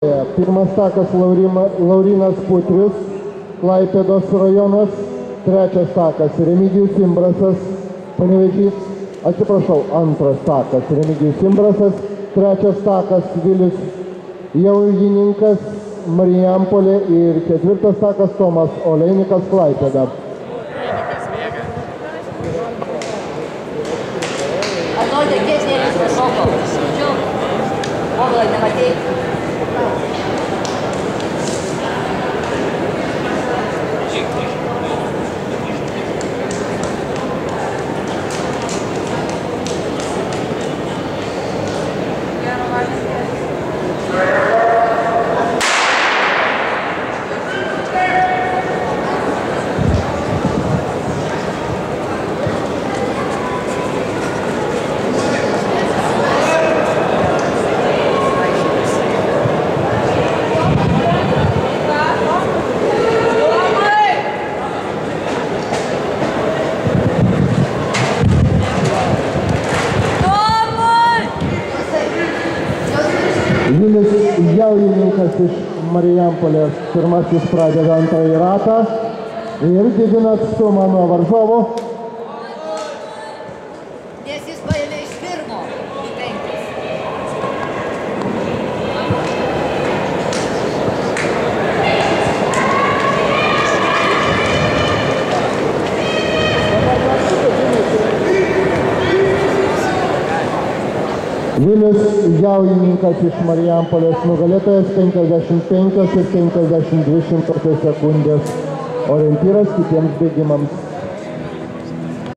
Pirmas takas Laurinas Putris, Klaipėdos rajonas. Trečias takas Remigijus Imbrasas, Panevėžys. Atsiprašau, antras takas Remigijus Imbrasas. Trečias takas Vilius Jaujininkas, Marijampolė. Ir ketvirtas takas Tomas Oleinikas, Klaipėda. Ar norite kiesnėlis pašoko? Povilai, nematei? Vilius Jaujininkas iš Marijampolės pirmasis pradeda antrąjį ratą ir didina atstumą nuo varžovų. Nes jis paėmė iš pirmo į 5. Vilius Jaujininkas iš Marijampolės nugalėtojas 55 ir 52 sekundės. Orientyras kitiems bėgimams.